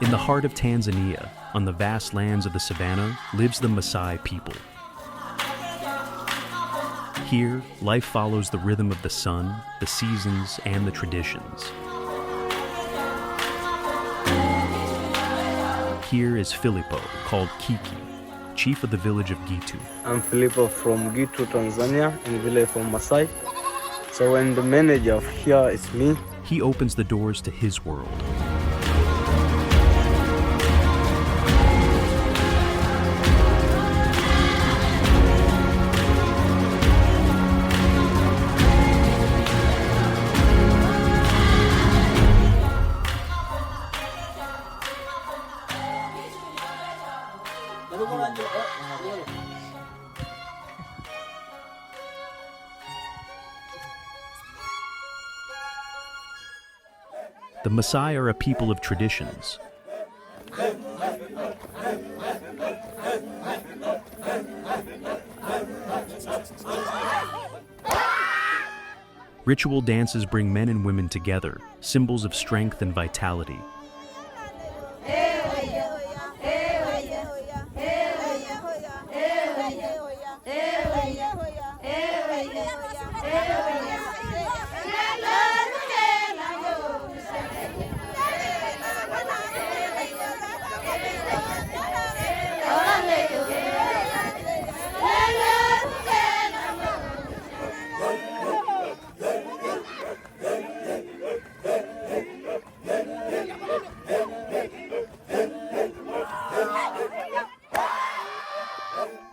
In the heart of Tanzania, on the vast lands of the savannah, lives the Maasai people. Here, life follows the rhythm of the sun, the seasons, and the traditions. Here is Filippo, called Kiki, chief of the village of Gitu. I'm Filippo from Gitu, Tanzania, in the village from Maasai. So when the manager of here is me. He opens the doors to his world. The Maasai are a people of traditions. Ritual dances bring men and women together, symbols of strength and vitality.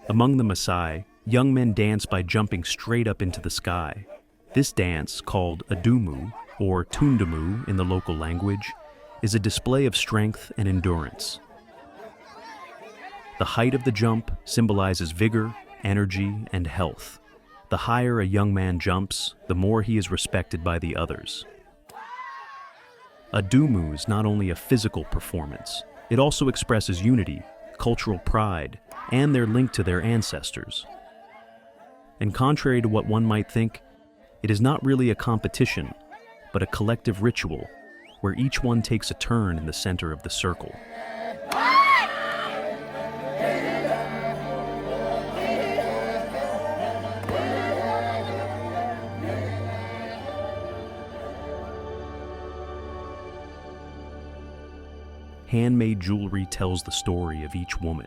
Among the Maasai, young men dance by jumping straight up into the sky. This dance, called adumu, or tundumu in the local language, is a display of strength and endurance. The height of the jump symbolizes vigor, energy, and health. The higher a young man jumps, the more he is respected by the others. Adumu is not only a physical performance, it also expresses unity, cultural pride, and their link to their ancestors. And contrary to what one might think, it is not really a competition, but a collective ritual where each one takes a turn in the center of the circle. Handmade jewelry tells the story of each woman.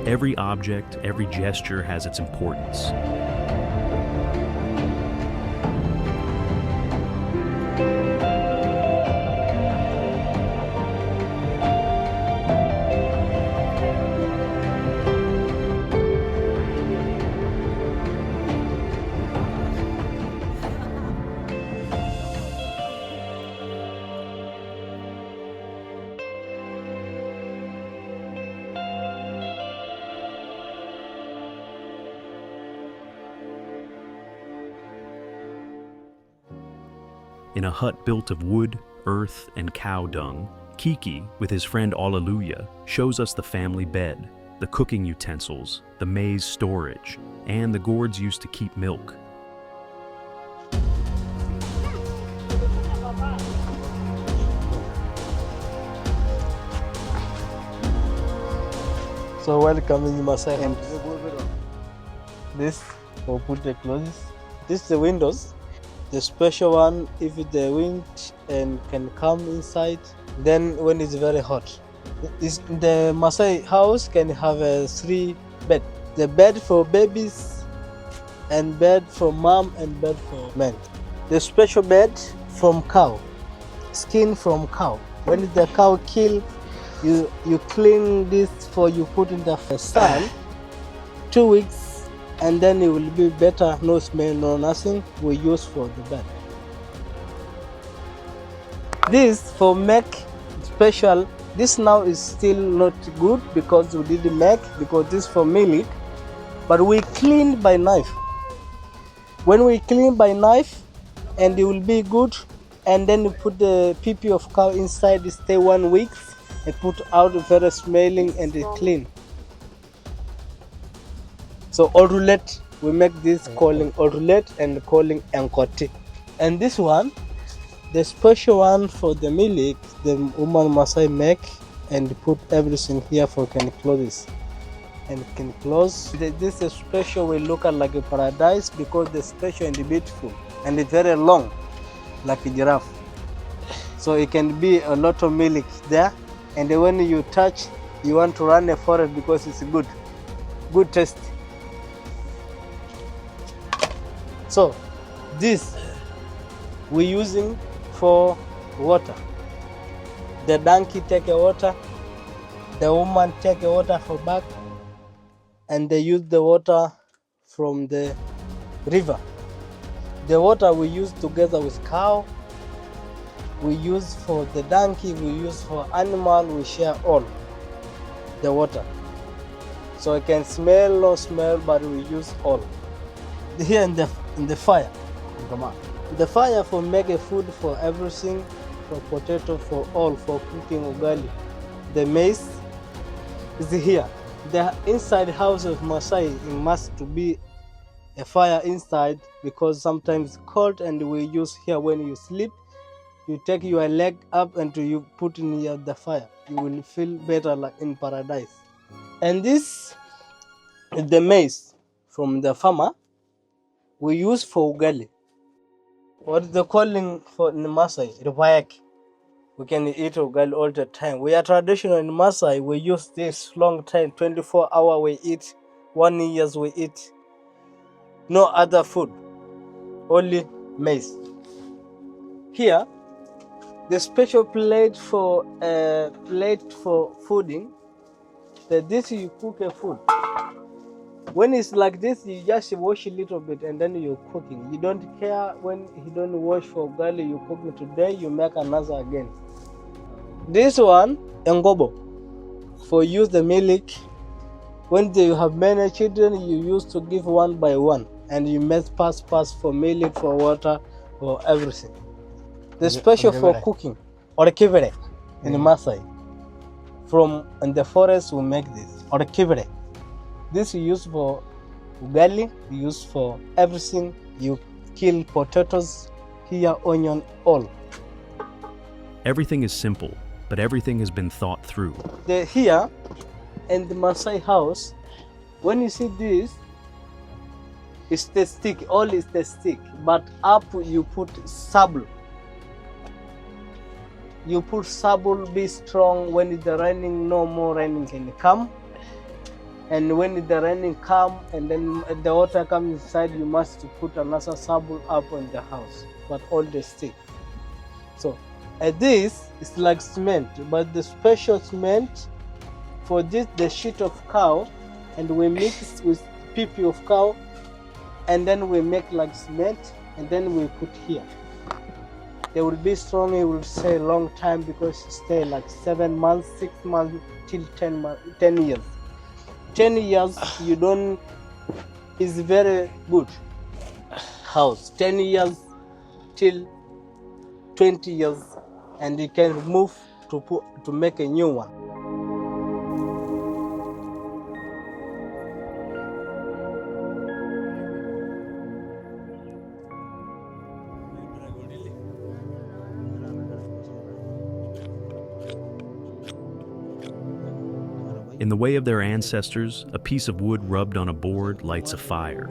Every object, every gesture has its importance. In a hut built of wood, earth, and cow dung, Kiki, with his friend Alleluia, shows us the family bed, the cooking utensils, the maize storage, and the gourds used to keep milk. So welcome in Maasai home. This for put the clothes. This is the windows. The special one, if the wind and can come inside, then when it's very hot. The Maasai house can have 3 beds. The bed for babies, and bed for mom, and bed for men. The special bed from cow, skin from cow. When the cow kill, You clean this for you put in the sun 2 weeks, and then it will be better, no smell, no nothing. We use for the bed. This for make special. This now is still not good because we didn't make, because this for milk, but we clean by knife. When we clean by knife, and it will be good, and then you put the pee of cow inside, stay 1 week, and put out very smelling and clean. So orulette, we make this calling orulette and calling enkoti. And this one, the special one for the milk, the woman Maasai make and put everything here for can clothes. And can close. This is special, we look at like a paradise because the special and the beautiful and it's very long, like a giraffe. So it can be a lot of milk there, and when you touch, you want to run a forest because it's good taste. So this we using for water. The donkey take a water, the woman take a water for back, and they use the water from the river. The water we use together with cow, we use for the donkey, we use for animal, we share all the water. So it can smell, no smell, but we use all. Here in the fire, come on. The fire for make a food for everything, for potato, for all, for cooking ugali. The maize is here. The inside house of Maasai, it must to be a fire inside because sometimes it's cold, and we use here when you sleep, you take your leg up and you put in here the fire. You will feel better like in paradise. And this is the maize from the farmer we use for ugali. What is the calling for in Maasai? Ripayak. We can eat ugali all the time. We are traditional in Maasai. We use this long time, 24 hours we eat, 1 year we eat. No other food, only maize. Here, the special plate for fooding. This you cook a food. When it's like this, you just wash a little bit and then you're cooking. You don't care when you don't wash for ugali, you cooking today, you make another again. This one, engobo, for use the milk. When you have many children, you used to give one by one, and you make pass for milk, for water, for everything. The special for cooking, or kivere in Maasai. From in the forest, we make this, or kivere. This you use for ugali, you use for everything. You kill potatoes, here, onion, all. Everything is simple, but everything has been thought through. Here in the Maasai house, when you see this, it's the stick, all is the stick, but up you put sable. You put sable, be strong. When it's raining, no more raining can come. And when the raining come and then the water comes inside, you must put another sable up on the house, but all the stick. So this is like cement, but the special cement for this, the shit of cow, and we mix with pee of cow, and then we make like cement, and then we put here. They will be strong, it will stay a long time because it stay like 7 months, 6 months, till 10 years. 10 years, you don't, is very good house. 10 years till 20 years, and you can move to make a new one. In the way of their ancestors, a piece of wood rubbed on a board lights a fire.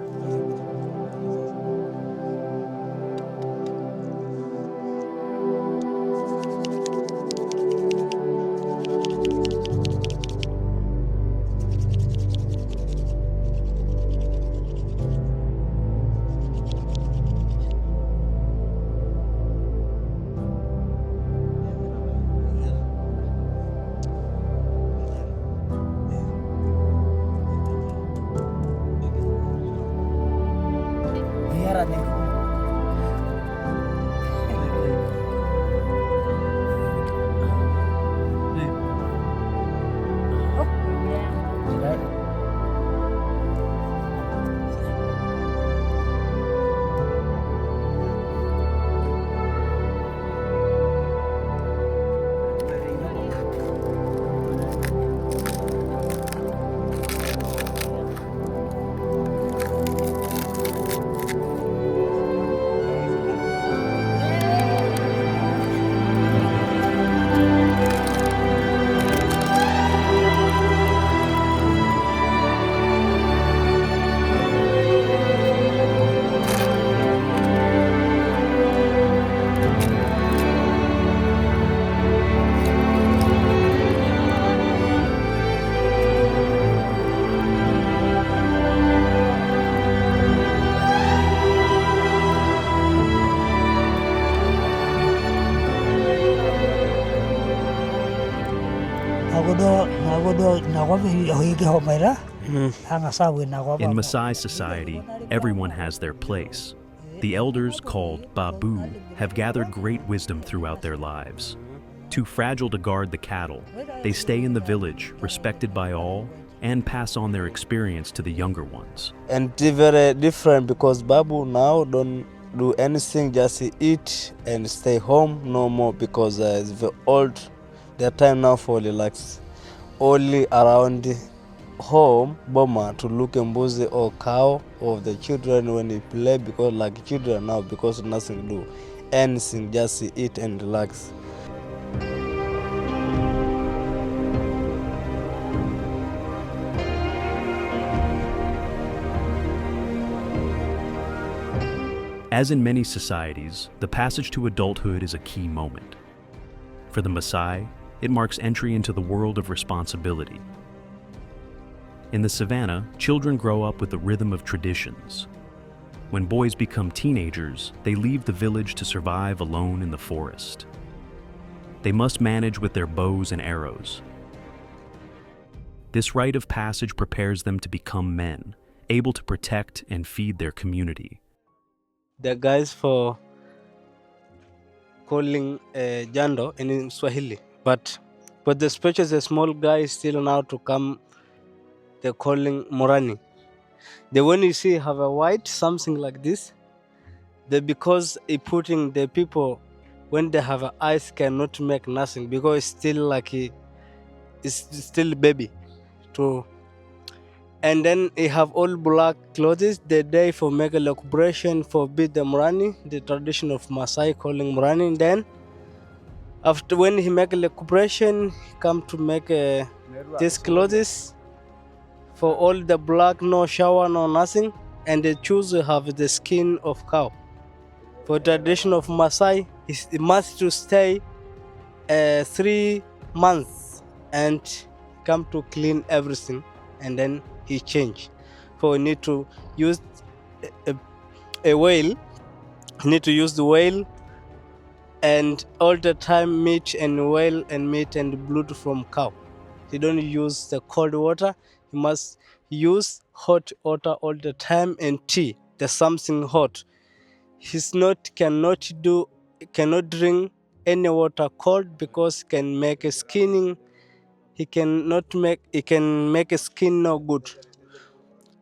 In Maasai society, everyone has their place. The elders, called Babu, have gathered great wisdom throughout their lives. Too fragile to guard the cattle, they stay in the village, respected by all, and pass on their experience to the younger ones. And it's very different because Babu now don't do anything, just eat and stay home no more because it's very old. Their time now for relax. Only around home, Boma, to look at mbuzi or cow of the children when they play, because like children now, because nothing do, anything, just eat and relax. As in many societies, the passage to adulthood is a key moment. For the Maasai, it marks entry into the world of responsibility. In the savannah, children grow up with the rhythm of traditions. When boys become teenagers, they leave the village to survive alone in the forest. They must manage with their bows and arrows. This rite of passage prepares them to become men, able to protect and feed their community. The guys for calling Jando in Swahili, but the special the small guy still now to come, they're calling Morani. The one you see have a white something like this, they because it putting the people when they have eyes cannot make nothing because it's still like it's still baby to. And then he have all black clothes the day for make a celebration for beat the Murani, the tradition of Maasai calling Murani. Then after when he make a celebration, he come to make these clothes for all the black, no shower, no nothing, and they choose to have the skin of cow. For tradition of Maasai, it must to stay 3 months and come to clean everything, and then he change. For we need to use a whale, need to use the whale, and all the time meat and whale and meat and blood from cow. He don't use the cold water. He must use hot water all the time and tea. There's something hot. Cannot drink any water cold because can make a skinning. He can make a skin no good.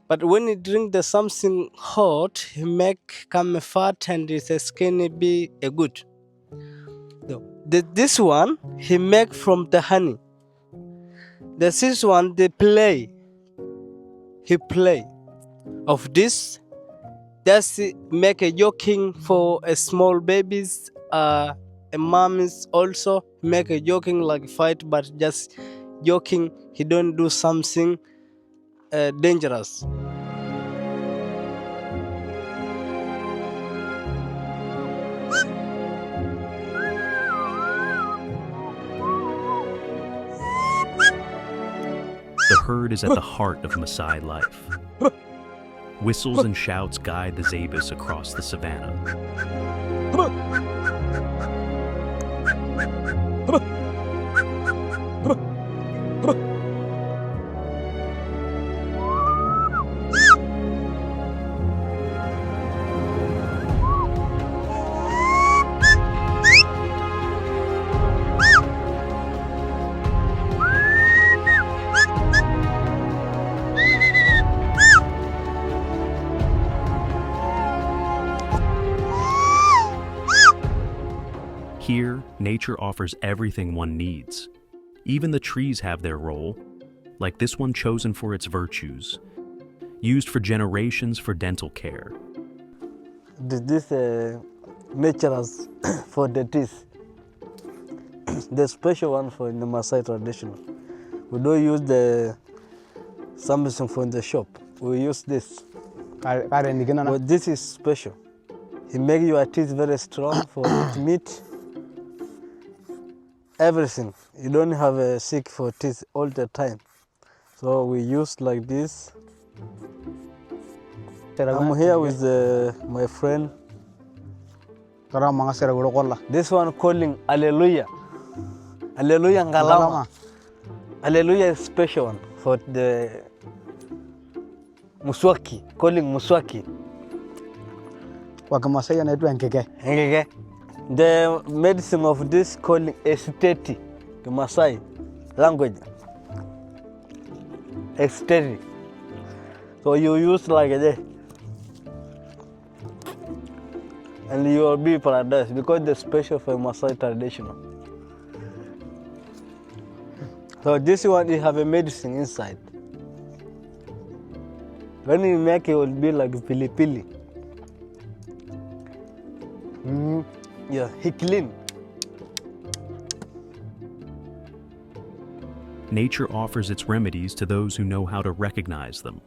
But when he drink the something hot, he make come fat and his skin be a good. This one he make from the honey. This one he play of this. Just make a joking for a small babies. A mom is also make a joking like fight, but just joking. He don't do something dangerous. The herd is at the heart of Maasai life. Whistles and shouts guide the Zabus across the savannah. Here, nature offers everything one needs. Even the trees have their role, like this one chosen for its virtues, used for generations for dental care. This naturals for the teeth. The special one for the Maasai tradition. We don't use the something from the shop. We use this. But this is special. It makes your teeth very strong for eat meat. Everything. You don't have a sick for teeth all the time. So we use like this. I'm here with my friend. This one calling Hallelujah. Hallelujah Ngalama. Hallelujah is special one for the muswaki, calling muswaki. Kwa Kimasai anaitwa nkeke. Ngege. The medicine of this calling esteti, the Maasai language. Esteti. So you use like this. And you will be paradise because the special for Maasai traditional. So this one you have a medicine inside. When you make it will be like pili pili. Yeah, he clean. Nature offers its remedies to those who know how to recognize them.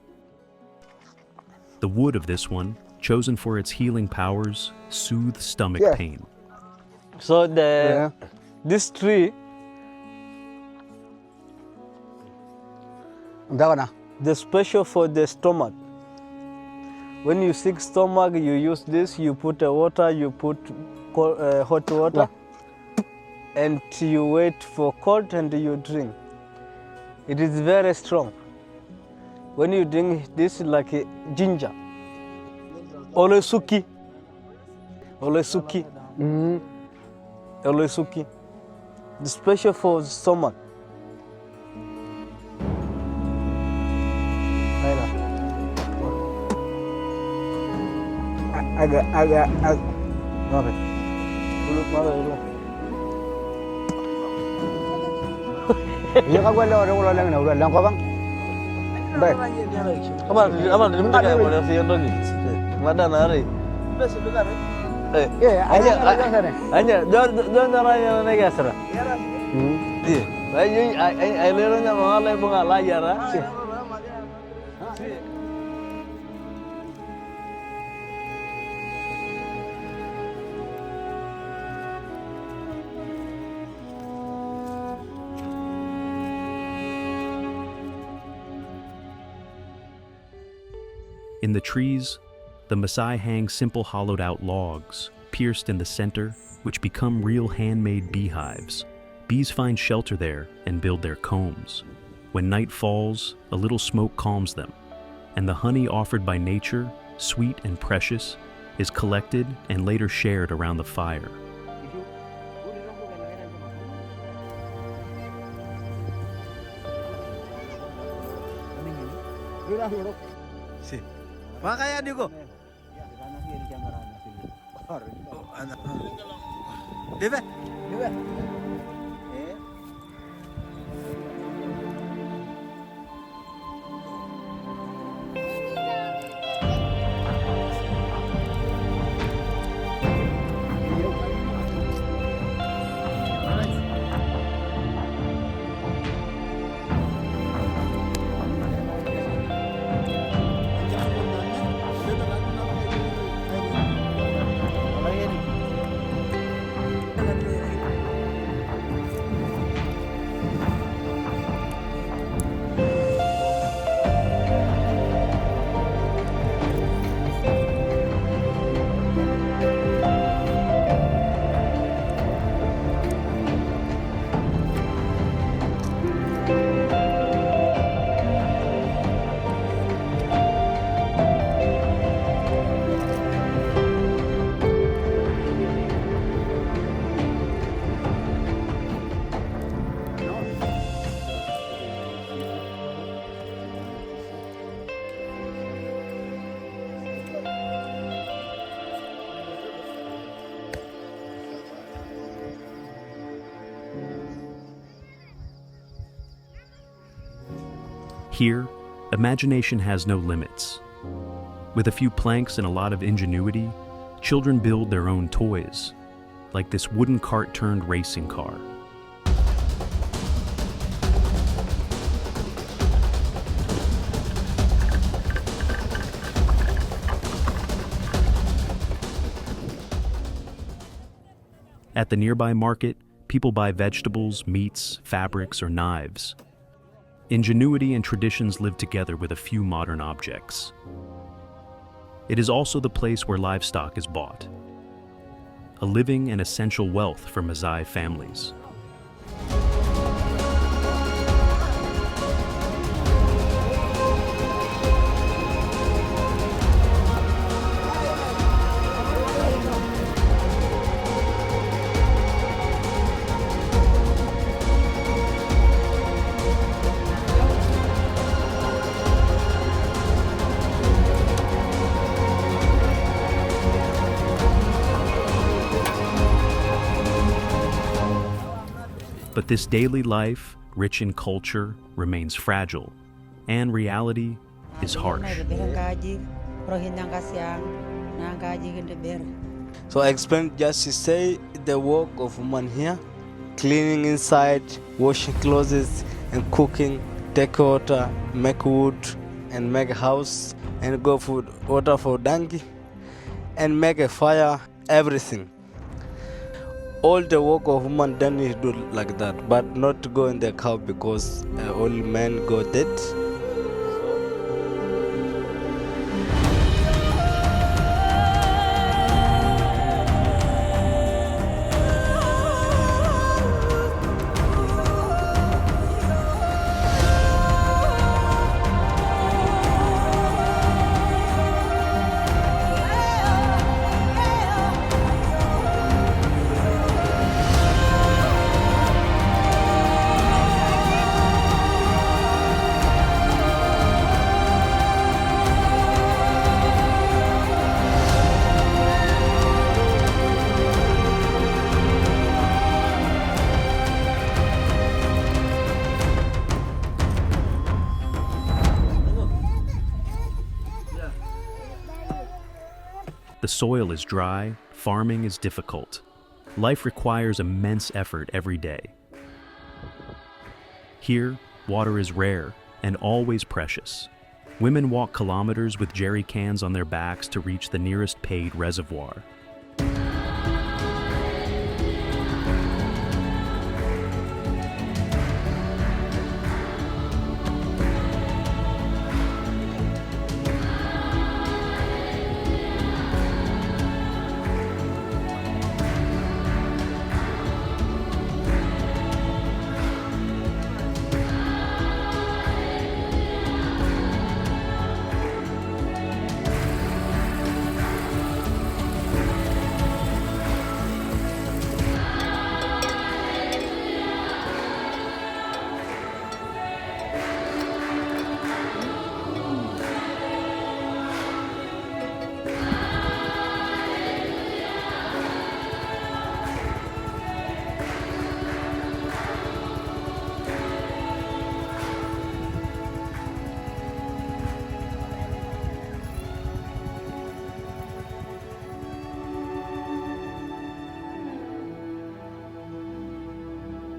The wood of this one, chosen for its healing powers, soothes stomach pain. So this tree, the special for the stomach. When you sick stomach, you use this. You put water. You put hot water, and you wait for cold, and you drink. It is very strong. When you drink this, like a ginger, olesuki, olesuki, olesuki. The special for the stomach. Agak. Apa? Dulu mana dulu? Iya kan gua udah ulang na ulang ko bang. Baik. Apa di mana kayak mana sih yang lagi? Mana nari? Iya, hanya jangan caranya naik asra. Iya. Ayo leranya mengalai pengalai ya ra. In the trees, the Maasai hang simple hollowed-out logs, pierced in the center, which become real handmade beehives. Bees find shelter there and build their combs. When night falls, a little smoke calms them, and the honey offered by nature, sweet and precious, is collected and later shared around the fire. Makanya diko. Debe. Here, imagination has no limits. With a few planks and a lot of ingenuity, children build their own toys, like this wooden cart-turned racing car. At the nearby market, people buy vegetables, meats, fabrics, or knives. Ingenuity and traditions live together with a few modern objects. It is also the place where livestock is bought, a living and essential wealth for Maasai families. this daily life, rich in culture, remains fragile, and reality is harsh. So I explained just to say the work of woman here, cleaning inside, washing clothes and cooking, take water, make wood and make a house and go for water for donkey and make a fire, everything. All the work of woman done is do like that, but not to go in the cow because all men go dead. The soil is dry, farming is difficult. Life requires immense effort every day. Here, water is rare and always precious. Women walk kilometers with jerry cans on their backs to reach the nearest paid reservoir.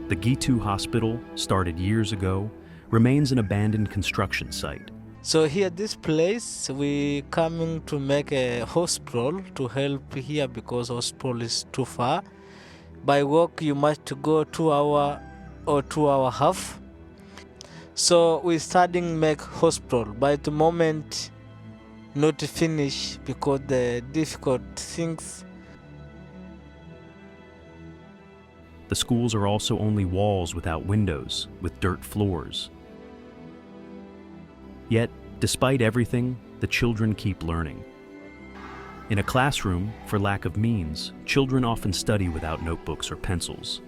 The Gitu Hospital, started years ago, remains an abandoned construction site. So here, this place, we coming to make a hospital to help here because hospital is too far. By walk, you must go 2 hour or 2 hour half. So we starting make hospital. By the moment, not finish because the difficult things. The schools are also only walls without windows, with dirt floors. Yet, despite everything, the children keep learning. In a classroom, for lack of means, children often study without notebooks or pencils.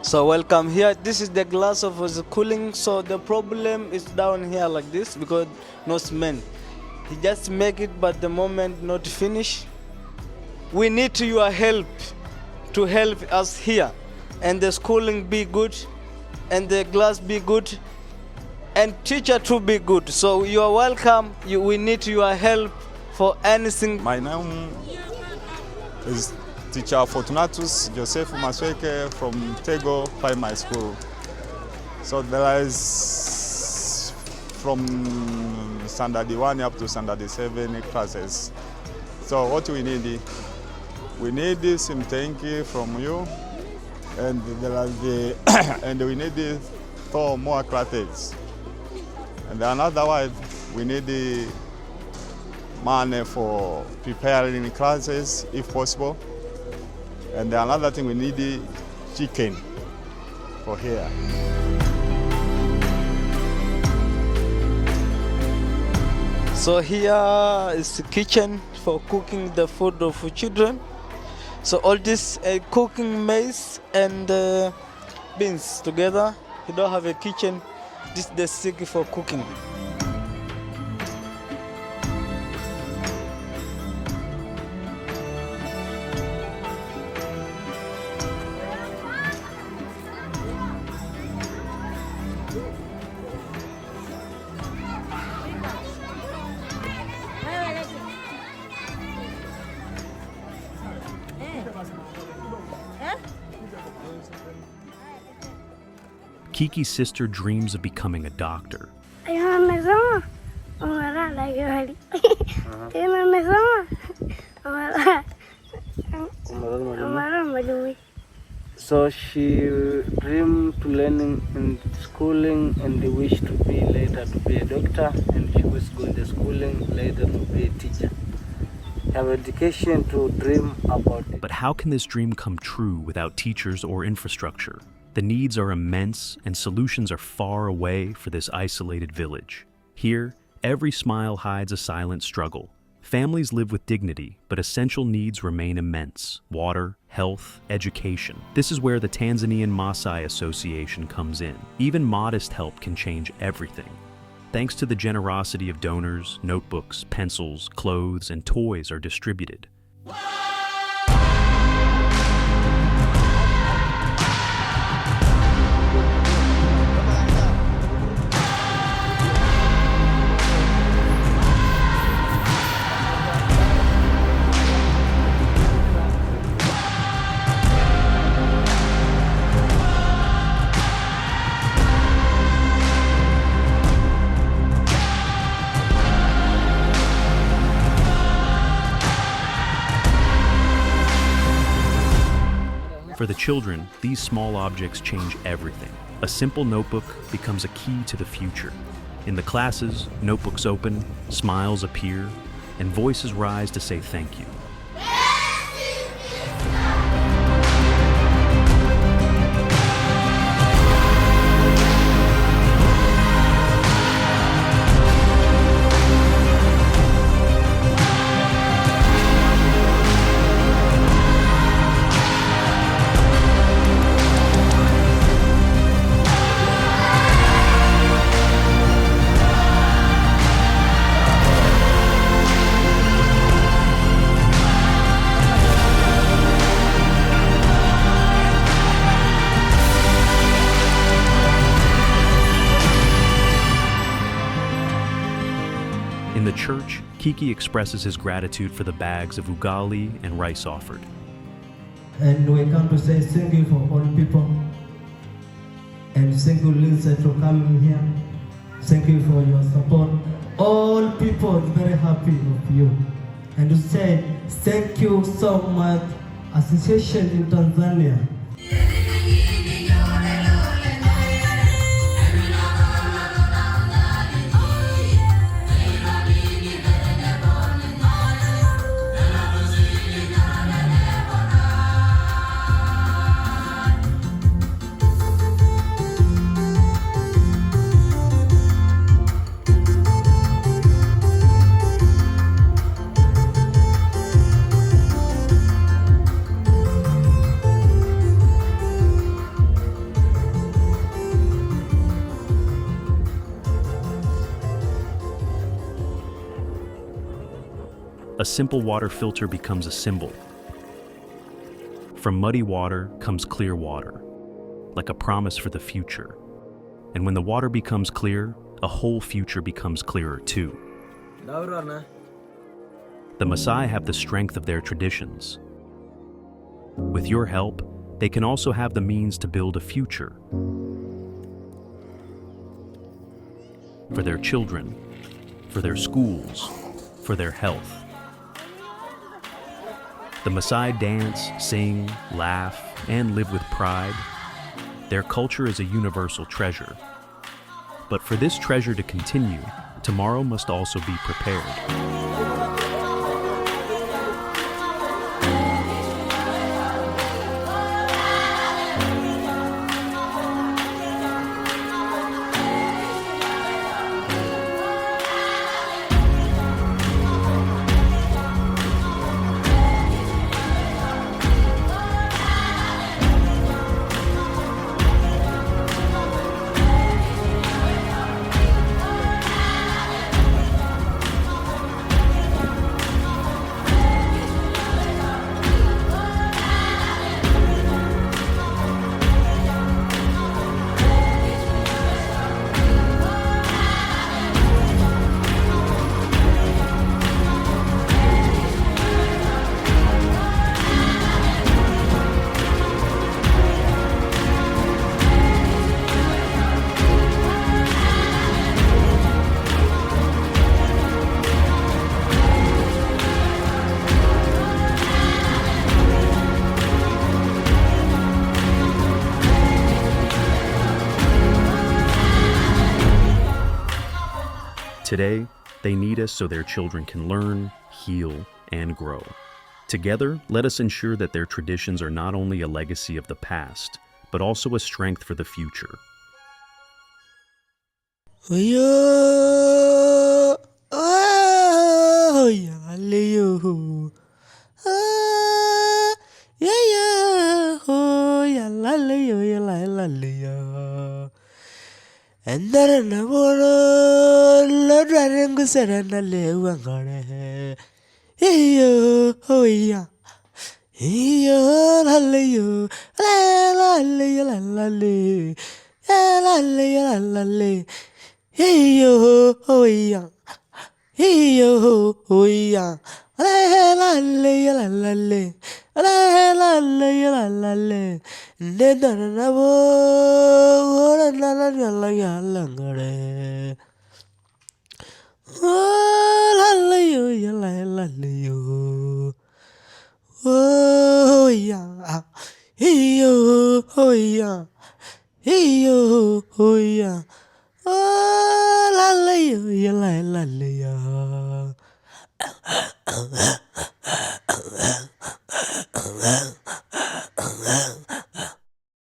So welcome here. This is the glass of the cooling. So the problem is down here like this because no cement. He just make it, but the moment not finish. We need your help to help us here, and the schooling be good, and the glass be good, and teacher to be good. So you are welcome. We need your help for anything. My name is Teacher Fortunatus Joseph Masweke from Tego Primary School. So there is from standard 1 up to standard 7 classes. So what we need some tanky from you, and there are and we need 4 more classes. And another one, we need the money for preparing classes if possible. And another thing, we need the chicken for here. So here is the kitchen for cooking the food of children. So all this cooking maize and beans together. You don't have a kitchen. This is the stick for cooking. Kiki's sister dreams of becoming a doctor. So she dreamed to learning in schooling and wish to be later to be a doctor, and she was going to schooling later to be a teacher. Have education to dream about it. But how can this dream come true without teachers or infrastructure? The needs are immense and solutions are far away for this isolated village. Here, every smile hides a silent struggle. Families live with dignity, but essential needs remain immense: water, health, education. This is where the Tanzanian-Massai Association comes in. Even modest help can change everything. Thanks to the generosity of donors, notebooks, pencils, clothes, and toys are distributed. For the children, these small objects change everything. A simple notebook becomes a key to the future. In the classes, notebooks open, smiles appear, and voices rise to say thank you. In the church, Kiki expresses his gratitude for the bags of ugali and rice offered. And we come to say thank you for all people. And thank you, Lisa, for coming here. Thank you for your support. All people are very happy with you. And to say thank you so much, Association in Tanzania. A simple water filter becomes a symbol. From muddy water comes clear water, like a promise for the future. And when the water becomes clear, a whole future becomes clearer too. The Maasai have the strength of their traditions. With your help, they can also have the means to build a future for their children, for their schools, for their health. The Maasai dance, sing, laugh, and live with pride. Their culture is a universal treasure. But for this treasure to continue, tomorrow must also be prepared. Today, they need us so their children can learn, heal, and grow. Together, let us ensure that their traditions are not only a legacy of the past, but also a strength for the future.